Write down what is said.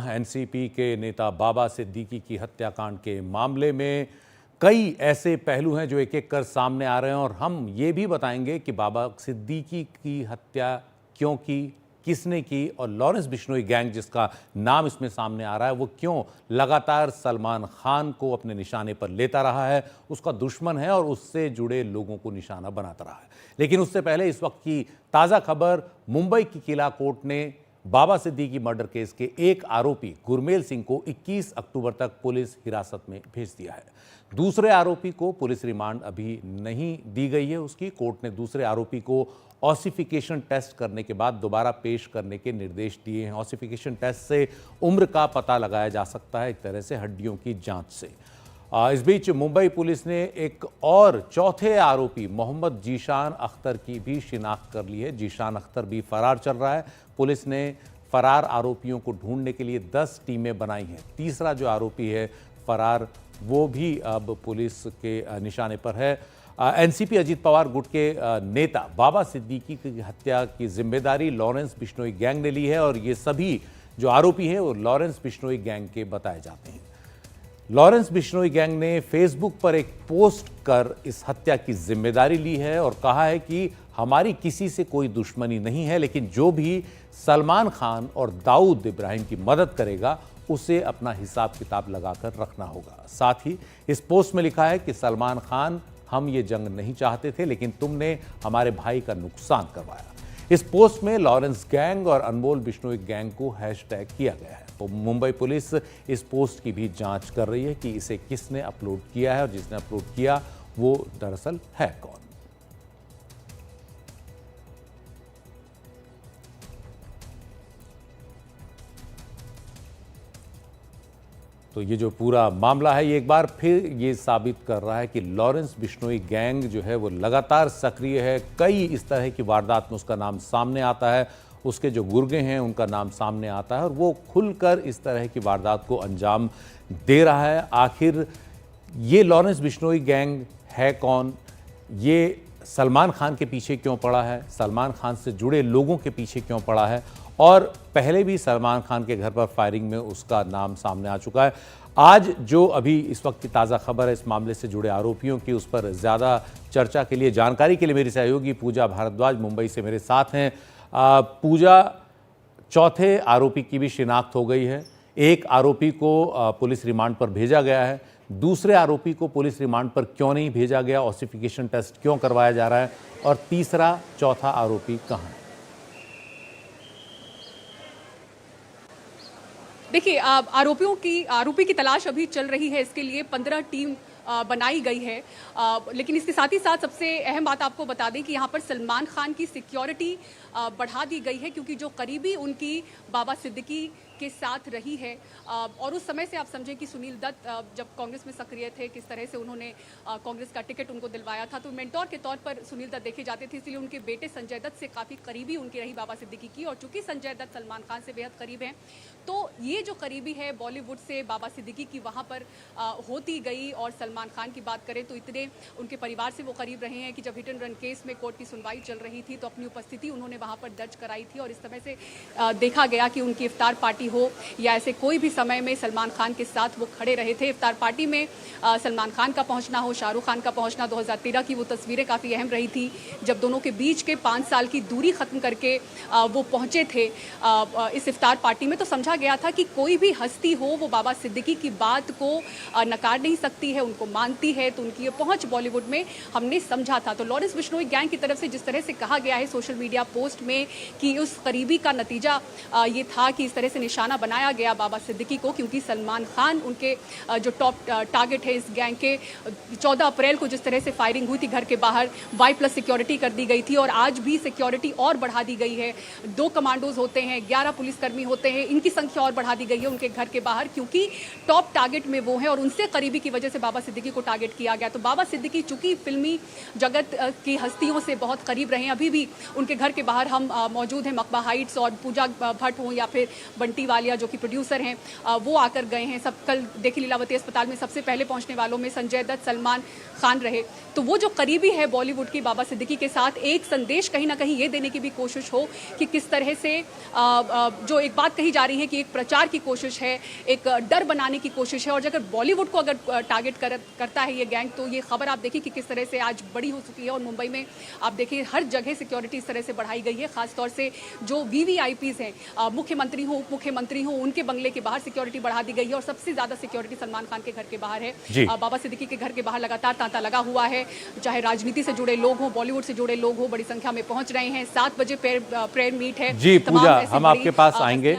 NCP के नेता बाबा सिद्दीकी की हत्याकांड के मामले में कई ऐसे पहलू हैं जो एक एक कर सामने आ रहे हैं और हम ये भी बताएंगे कि बाबा सिद्दीकी की हत्या क्यों की, किसने की और लॉरेंस बिश्नोई गैंग जिसका नाम इसमें सामने आ रहा है वो क्यों लगातार सलमान खान को अपने निशाने पर लेता रहा है, उसका दुश्मन है और उससे जुड़े लोगों को निशाना बनाता रहा है। लेकिन उससे पहले इस वक्त की ताज़ा खबर, मुंबई की किला कोर्ट ने बाबा सिद्दीकी मर्डर केस के एक आरोपी गुरमेल सिंह को 21 अक्टूबर तक पुलिस हिरासत में भेज दिया है। दूसरे आरोपी को पुलिस रिमांड अभी नहीं दी गई है उसकी। कोर्ट ने दूसरे आरोपी को ऑसिफिकेशन टेस्ट करने के बाद दोबारा पेश करने के निर्देश दिए हैं। ऑसिफिकेशन टेस्ट से उम्र का पता लगाया जा सकता है, एक तरह से हड्डियों की जांच से। इस बीच मुंबई पुलिस ने एक और चौथे आरोपी मोहम्मद जीशान अख्तर की भी शिनाख्त कर ली है। जीशान अख्तर भी फरार चल रहा है। पुलिस ने फरार आरोपियों को ढूंढने के लिए 10 टीमें बनाई हैं। तीसरा जो आरोपी है फरार, वो भी अब पुलिस के निशाने पर है। एनसीपी अजीत पवार गुट के नेता बाबा सिद्दीकी की हत्या की जिम्मेदारी लॉरेंस बिश्नोई गैंग ने ली है और ये सभी जो आरोपी हैं वो लॉरेंस बिश्नोई गैंग के बताए जाते हैं। लॉरेंस बिश्नोई गैंग ने फेसबुक पर एक पोस्ट कर इस हत्या की जिम्मेदारी ली है और कहा है कि हमारी किसी से कोई दुश्मनी नहीं है, लेकिन जो भी सलमान खान और दाऊद इब्राहिम की मदद करेगा उसे अपना हिसाब किताब लगाकर रखना होगा। साथ ही इस पोस्ट में लिखा है कि सलमान खान, हम ये जंग नहीं चाहते थे लेकिन तुमने हमारे भाई का नुकसान करवाया। इस पोस्ट में लॉरेंस गैंग और अनमोल बिश्नोई गैंग को हैशटैग किया गया है। तो मुंबई पुलिस इस पोस्ट की भी जांच कर रही है कि इसे किसने अपलोड किया है और जिसने अपलोड किया वो दरअसल है कौन। तो ये जो पूरा मामला है ये एक बार फिर ये साबित कर रहा है कि लॉरेंस बिश्नोई गैंग जो है वो लगातार सक्रिय है। कई इस तरह की वारदात में उसका नाम सामने आता है, उसके जो गुर्गे हैं उनका नाम सामने आता है और वो खुलकर इस तरह की वारदात को अंजाम दे रहा है। आखिर ये लॉरेंस बिश्नोई गैंग है कौन, ये सलमान खान के पीछे क्यों पड़ा है, सलमान खान से जुड़े लोगों के पीछे क्यों पड़ा है और पहले भी सलमान खान के घर पर फायरिंग में उसका नाम सामने आ चुका है। आज जो अभी इस वक्त की ताज़ा खबर है इस मामले से जुड़े आरोपियों की, उस पर ज़्यादा चर्चा के लिए, जानकारी के लिए मेरी सहयोगी पूजा भारद्वाज मुंबई से मेरे साथ हैं। पूजा, चौथे आरोपी की भी शिनाख्त हो गई है। एक आरोपी को पुलिस रिमांड पर भेजा गया है, दूसरे आरोपी को पुलिस रिमांड पर क्यों नहीं भेजा गया, ऑसिफिकेशन टेस्ट क्यों करवाया जा रहा है और तीसरा चौथा आरोपी कहाँ है? देखिए, आरोपी की तलाश अभी चल रही है। इसके लिए 15 टीम बनाई गई है। लेकिन इसके साथ ही साथ सबसे अहम बात आपको बता दें कि यहाँ पर सलमान खान की सिक्योरिटी बढ़ा दी गई है, क्योंकि जो करीबी उनकी बाबा सिद्दीकी के साथ रही है और उस समय से आप समझें कि सुनील दत्त जब कांग्रेस में सक्रिय थे, किस तरह से उन्होंने कांग्रेस का टिकट उनको दिलवाया था, तो मेंटोर के तौर पर सुनील दत्त देखे जाते थे। इसलिए उनके बेटे संजय दत्त से काफ़ी करीबी उनकी रही बाबा सिद्दीकी की। और चूंकि संजय दत्त सलमान खान से बेहद करीब हैं, तो ये जो करीबी है बॉलीवुड से बाबा सिद्दीकी की वहाँ पर होती गई। और सलमान खान की बात करें तो इतने उनके परिवार से वो करीब रहे हैं कि जब हिट एंड रन केस में कोर्ट की सुनवाई चल रही थी तो अपनी उपस्थिति उन्होंने वहाँ पर दर्ज कराई थी। और इस समय से देखा गया कि उनकी इफ्तार पार्टी हो या ऐसे कोई भी समय में सलमान खान के साथ वो खड़े रहे थे। इफ्तार पार्टी में सलमान खान का पहुंचना हो, शाहरुख खान का पहुंचना, 2013 की वो तस्वीरें काफ़ी अहम रही थी जब दोनों के बीच के 5 साल की दूरी ख़त्म करके वो पहुंचे थे इस इफ्तार पार्टी में। तो समझा गया था कि कोई भी हस्ती हो वो बाबा सिद्दीकी की बात को नकार नहीं सकती है, उनको मानती है। तो उनकी ये पहुँच बॉलीवुड में हमने समझा था। तो लॉरेंस बिश्नोई गैंग की तरफ से जिस तरह से कहा गया है सोशल मीडिया पोस्ट में कि उस करीबी का नतीजा ये था कि इस तरह से निशाना बनाया गया बाबा सिद्दीकी को, क्योंकि सलमान खान उनके जो टॉप टारगेट है इस गैंग के। 14 अप्रैल को जिस तरह से फायरिंग हुई थी घर के बाहर, Y+ सिक्योरिटी कर दी गई थी और आज भी सिक्योरिटी और बढ़ा दी गई है। 2 कमांडोज होते हैं, 11 पुलिसकर्मी होते हैं, इनकी संख्या और बढ़ा दी गई है उनके घर के बाहर, क्योंकि टॉप टारगेट में वो है और उनसे करीबी की वजह से बाबा सिद्दीकी को टारगेट किया गया। तो बाबा सिद्दीकी चूंकि फिल्मी जगत की हस्तियों से बहुत करीब रहे हैं, अभी भी उनके घर के बाहर हम मौजूद हैं, मकबा हाइट्स, और पूजा भट्ट हो या फिर बंटी वालिया जो कि प्रोड्यूसर हैं वो आकर गए हैं। सब कल देखिए लीलावती अस्पताल में सबसे पहले पहुंचने वालों में संजय दत्त, सलमान खान रहे। तो वो जो करीबी है बॉलीवुड की बाबा सिद्दीकी के साथ, एक संदेश कहीं ना कहीं ये देने की भी कोशिश हो कि किस तरह से जो एक बात कही जा रही है कि एक प्रचार की कोशिश है, एक डर बनाने की कोशिश है, और अगर बॉलीवुड को अगर टारगेट करता है ये गैंग, तो ये खबर आप देखिए कि किस तरह से आज बड़ी हो चुकी है। और मुंबई में आप देखिए हर जगह सिक्योरिटी इस तरह से बढ़ाई गई है, खासतौर से जो वीवीआईपीज हैं, मुख्यमंत्री हो, उप मुख्यमंत्री हो, उनके बंगले के बाहर सिक्योरिटी बढ़ा दी गई है। और सबसे ज्यादा सिक्योरिटी सलमान खान के घर के बाहर है। बाबा सिद्दीकी के घर के बाहर लगातार तांता लगा हुआ है। चाहे राजनीति से जुड़े लोग हों, बॉलीवुड से जुड़े लोग हों, बड़ी संख्या में पहुंच रहे हैं। 7 बजे प्रेयर मीट है। जी पूजा, हम आपके पास आएंगे।